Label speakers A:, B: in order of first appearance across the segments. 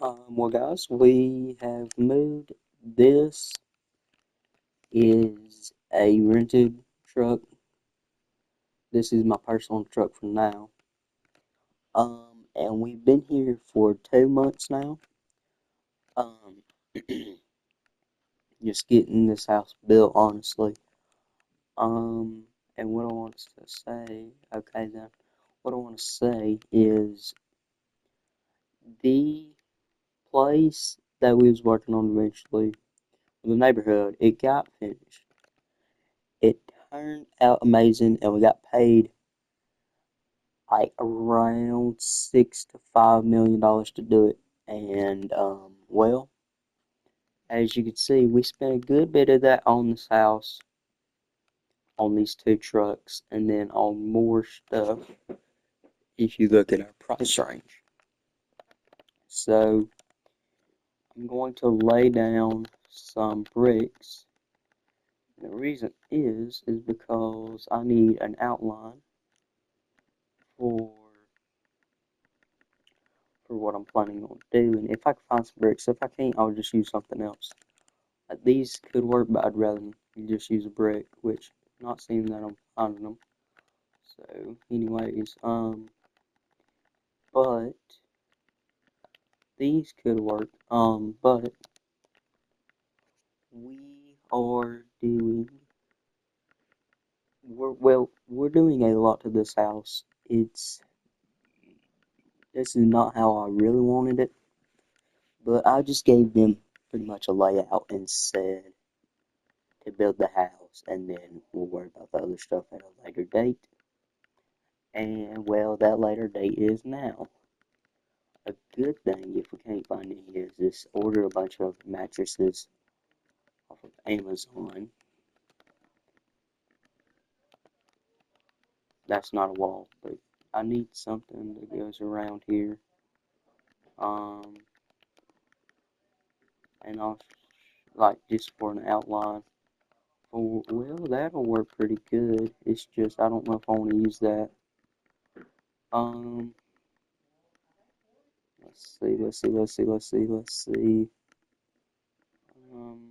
A: Well, guys, we have moved. This is a rented truck. This is my personal truck for now. And we've been here for 2 months now. Um, just getting this house built, honestly. And what I want to say, okay then, what I want to say is the place that we was working on eventually, the neighborhood, it got finished. It turned out amazing, and we got paid like around $6 to $5 million to do it. And well, as you can see, we spent a good bit of that on this house, on these two trucks, and then on more stuff. If you look at our price range, so I'm going to lay down some bricks. And the reason is because I need an outline for what I'm planning on doing. If I can find some bricks, if I can't, I'll just use something else. These could work, but I'd rather you just use a brick, which not seeing that I'm finding them. So, anyways, but these could work. But we are doing. We're doing a lot to this house. This is not how I really wanted it, but I just gave them pretty much a layout and said to build the house, and then we'll worry about the other stuff at a later date. And well, that later date is now. A good thing, if we can't find any, is just order a bunch of mattresses off of Amazon. That's not a wall, but I need something that goes around here. Um, and I'll like just for an outline. Oh, well, that'll work pretty good. It's just I don't know if I want to use that. Um, let's see. Um,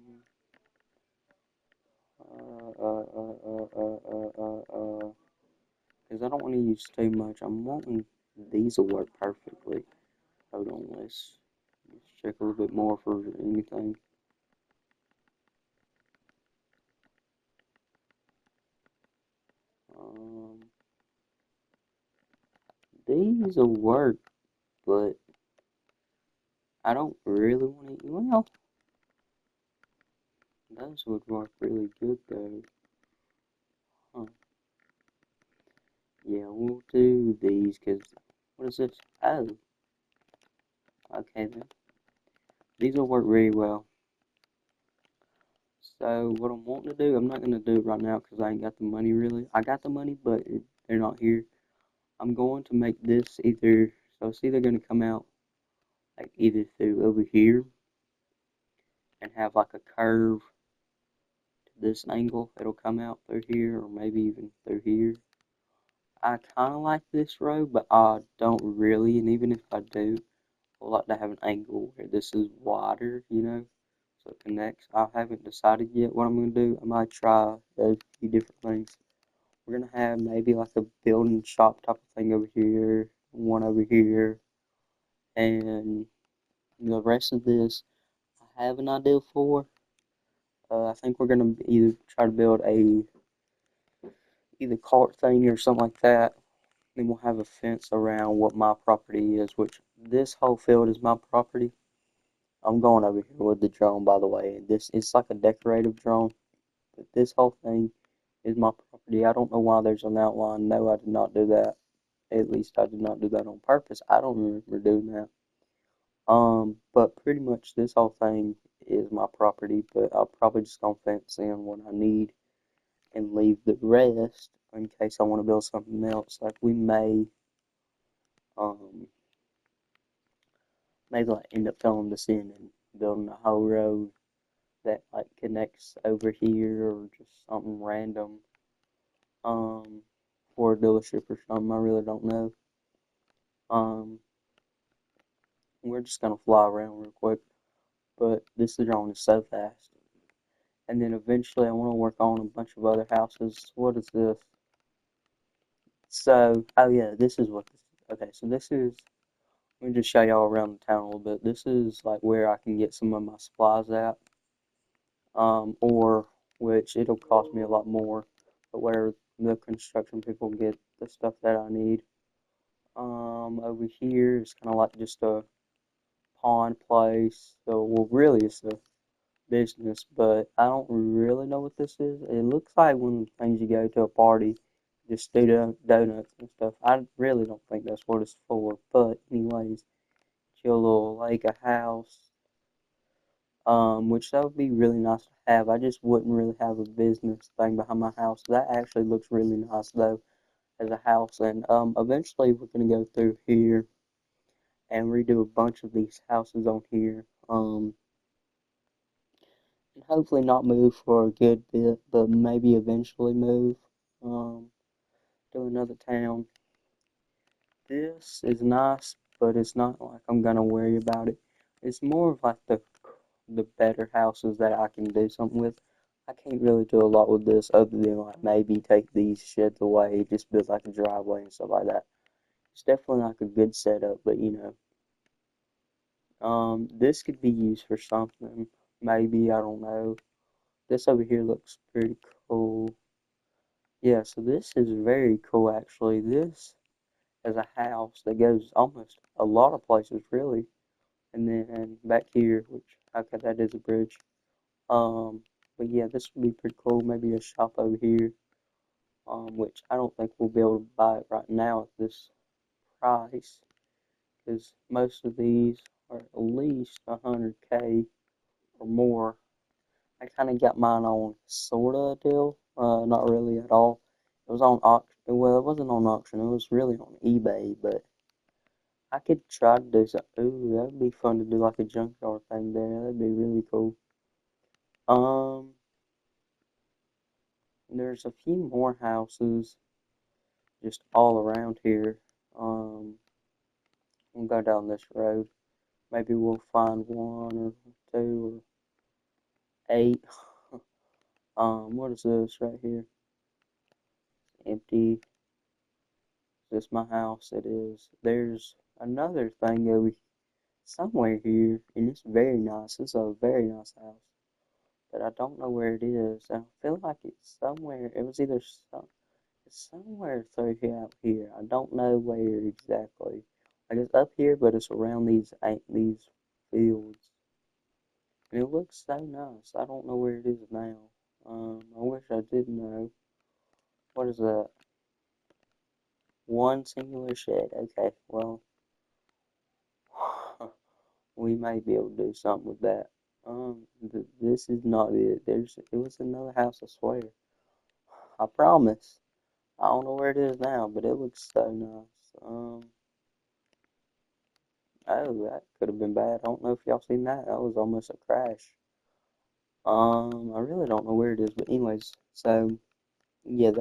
A: because I don't want to use too much. I'm wanting these will work perfectly. Hold on, let's check a little bit more for anything. Um, these will work, but I don't really want to. Well, those would work really good though. Huh. Yeah, we'll do these because what is this? Oh, okay then. These will work really well. So what I'm wanting to do, I'm not gonna do it right now because I ain't got the money really. I got the money, but they're not here. I'm going to make this either. So it's either gonna come out like either through over here and have like a curve to this angle. It'll come out through here, or maybe even through here. I kind of like this row, but I don't really. And even if I do, I like to have an angle where this is wider, so it connects. I haven't decided yet what I'm going to do. I might try a few different things. We're going to have maybe like a building shop type of thing over here, one over here, and the rest of this I have an idea for. I think we're going to either try to build either cart thing or something like that. Then we'll have a fence around what my property is, which this whole field is my property. I'm going over here with the drone, by the way. This it's like a decorative drone, but this whole thing is my property. I don't know why there's an outline. No, I did not do that. At least I did not do that on purpose. I don't remember doing that. But pretty much this whole thing is my property. But I'll probably just gonna fence in what I need and leave the rest in case I want to build something else. Like we may, um, maybe like end up filling this in and building a whole road that like connects over here or just something random um for a dealership or something. I really don't know. Um We're just gonna fly around real quick, but this drone is so fast. And then eventually I want to work on a bunch of other houses. What is this? So, oh yeah, this is what this is. Okay, so this is, let me just show y'all around the town a little bit. This is like where I can get some of my supplies at, or which it'll cost me a lot more, but where the construction people get the stuff that I need. Over here is kind of like just a pawn place. So, well, really, it's a business, but I don't really know what this is. It looks like one of the things you go to a party, just do donuts and stuff. I really don't think that's what it's for, but anyways, chill little like a house, which that would be really nice to have. I just wouldn't really have a business thing behind my house. That actually looks really nice though as a house, and eventually we're gonna go through here and redo a bunch of these houses on here. And hopefully not move for a good bit, but maybe eventually move um, to another town. This is nice, but it's not like I'm gonna worry about it. It's more of like the better houses that I can do something with. I can't really do a lot with this other than like maybe take these sheds away, just build like a driveway and stuff like that. It's definitely like a good setup, but this could be used for something. Maybe, I don't know. This over here looks pretty cool. Yeah, so this is very cool actually. This is a house that goes almost a lot of places really. And then back here, which okay, that is a bridge. Um, but yeah, this would be pretty cool. Maybe a shop over here. Which I don't think we'll be able to buy it right now at this price, because most of these are at least 100K or more. I kind of got mine on sort of a deal, not really at all. It was on auction. Well, it wasn't on auction. It was really on eBay, but I could try to do something. Ooh, that would be fun to do like a junkyard thing there. That'd be really cool. Um, there's a few more houses just all around here. We'll go down this road. Maybe we'll find one or two or eight. What is this right here? Empty. Is this my house? It is. There's another thing over somewhere here, and it's very nice. It's a very nice house, but I don't know where it is. I feel like it's somewhere. It was either it's somewhere through here out here. I don't know where exactly. Like it's up here, but it's around these fields, and it looks so nice. I don't know where it is now. I wish I did know. What is that? One singular shed. Okay, well, we may be able to do something with that. This is not it. It was another house, I swear. I promise. I don't know where it is now, but it looks so nice. Oh, that could have been bad. I don't know if y'all seen that. That was almost a crash. I really don't know where it is, but anyways, so yeah,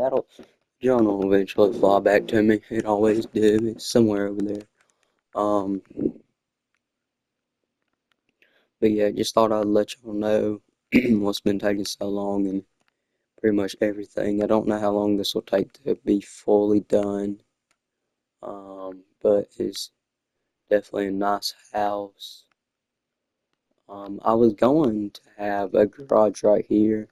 A: John will eventually fly back to me. It always do. It's somewhere over there. Um, but yeah, just thought I'd let y'all know what's been taking so long and pretty much everything. I don't know how long this will take to be fully done. But it's definitely a nice house. I was going to have a garage right here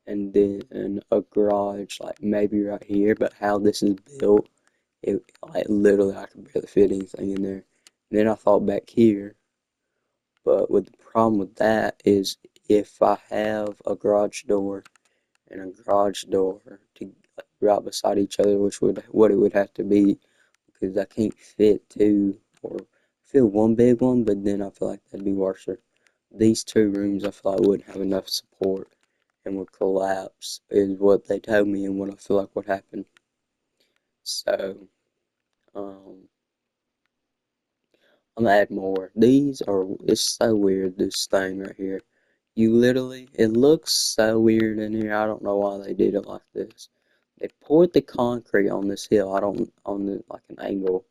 A: and then a garage like maybe right here, but how this is built, it like literally I could barely fit anything in there. And then I thought back here, but with the problem with that is if I have a garage door and a garage door to like, right beside each other, which would what it would have to be, because I can't fit two or fit one big one, but then I feel like that'd be worse. These two rooms I feel like wouldn't have enough support and would collapse is what they told me and what I feel like would happen. So, um, I'm gonna add more. It's so weird, this thing right here. You literally, it looks so weird in here. I don't know why they did it like this. They poured the concrete on this hill. I don't, on the, like an angle.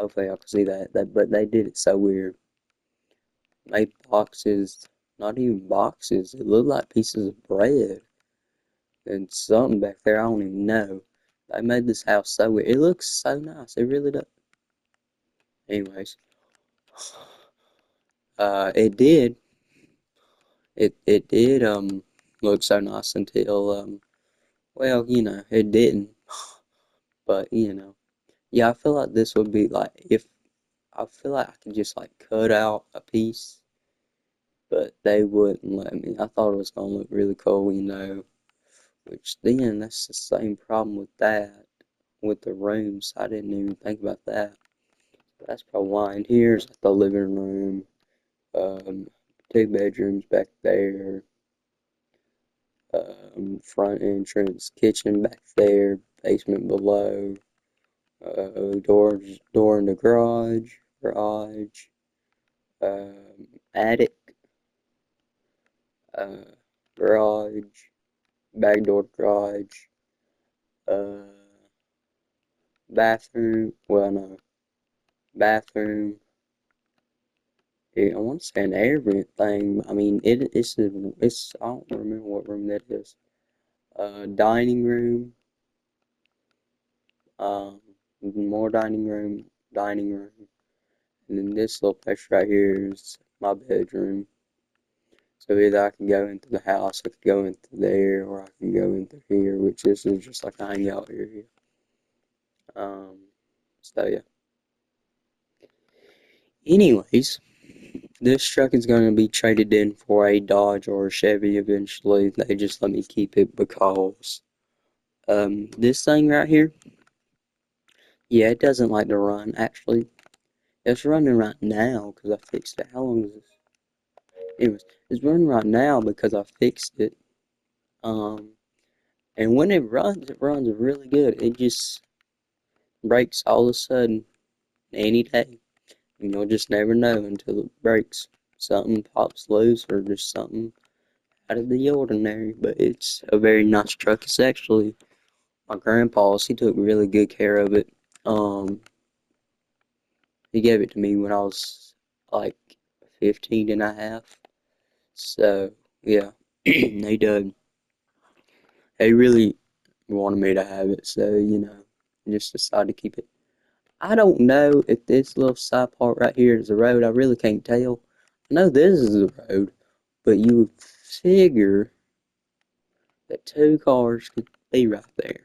A: Hopefully y'all can see that. But they did it so weird. Made boxes, not even boxes. It looked like pieces of bread and something back there. I don't even know. They made this house so weird. It looks so nice. It really does. Anyways, it did. It did look so nice until well, it didn't. But yeah, I feel like this would be like if I feel like I could just like cut out a piece, but they wouldn't let me. I thought it was gonna look really cool, which then that's the same problem with that with the rooms. I didn't even think about that. But that's probably why. And here's like the living room, um, 2 bedrooms back there, front entrance, kitchen back there, basement below, door in the garage, attic, uh, garage, back door garage, uh, bathroom. Well, no, bathroom. Yeah, I want to say an air vent thing. I mean, it's. I don't remember what room that is. Dining room. Um, more dining room, and then this little place right here is my bedroom. So either I can go into the house, I could go into there, or I can go into here, which this is just like a hangout area. Um, so yeah. Anyways, this truck is going to be traded in for a Dodge or a Chevy eventually. They just let me keep it because this thing right here, yeah, it doesn't like to run. Actually, it's running right now because I fixed it. How long is this? Anyways, it's running right now because I fixed it. Um, and when it runs really good. It just breaks all of a sudden any day. And you'll just never know until it breaks. Something pops loose or just something out of the ordinary. But it's a very nice truck. It's actually my grandpa's. He took really good care of it. Um, he gave it to me when I was like 15 and a half. So, yeah, they did. They really wanted me to have it. So, I just decided to keep it. I don't know if this little side part right here is a road. I really can't tell. I know this is a road, but you would figure that 2 cars could be right there.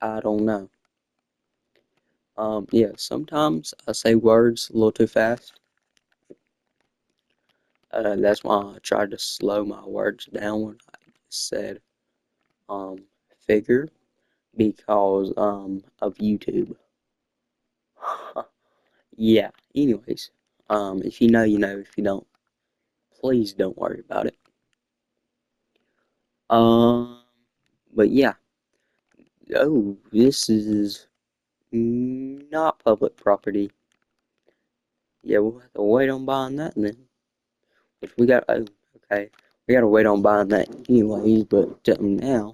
A: I don't know. Yeah, sometimes I say words a little too fast. That's why I tried to slow my words down when I said figure because of YouTube. Yeah. Anyways, if you know, you know. If you don't, please don't worry about it. Um, but yeah. Oh, this is not public property. Yeah, we'll have to wait on buying that then. Which we got. Oh, okay. We gotta wait on buying that anyways. But now,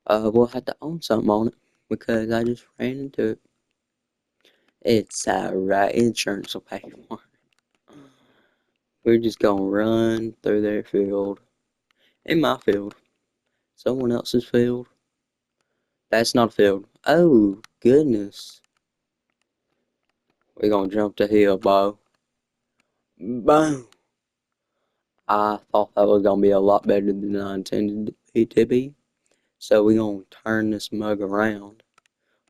A: we'll have to own something on it because I just ran into it. It's alright. Insurance will pay for it. We're just gonna run through their field. In my field. Someone else's field. That's not a field. Oh, goodness. We're gonna jump the hill, Bo. Boom. I thought that was gonna be a lot better than I intended it to be. So we're gonna turn this mug around.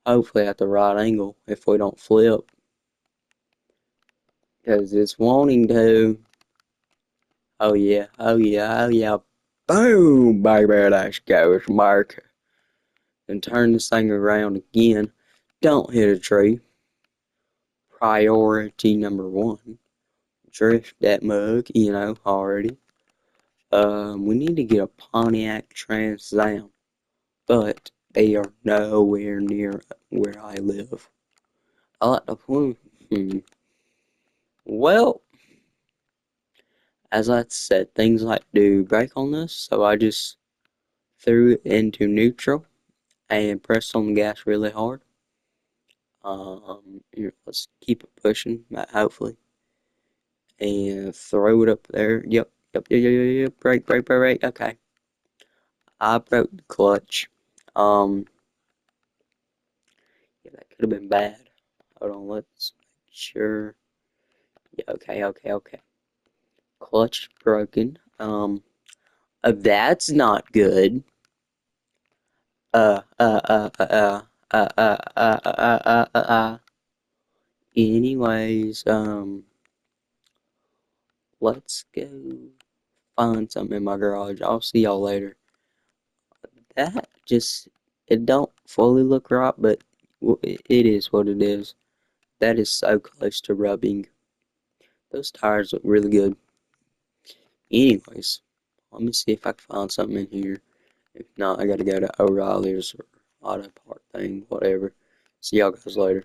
A: Hopefully at the right angle if we don't flip. Because it's wanting to. Oh yeah, oh yeah, oh yeah. Boom, baby, let's go, Mark. And turn this thing around again. Don't hit a tree. Priority number 1. Drift that mug, already. We need to get a Pontiac Trans Am, but they are nowhere near where I live. I like the Well, as I said, things like to break on this, so I just threw it into neutral and pressed on the gas really hard. Here, let's keep it pushing, hopefully, and throw it up there. Yep. Break. Okay, I broke the clutch. Um, yeah, that could have been bad. Hold on, let's make sure. Yeah, okay. Clutch broken. That's not good. Uh, uh, uh, uh, uh, uh. Anyways, let's go find something in my garage. I'll see y'all later. That just, it don't fully look right, but it is what it is. That is so close to rubbing. Those tires look really good. Anyways, let me see if I can find something in here. If not, I gotta go to O'Reilly's or Auto Part thing, whatever. See y'all guys later.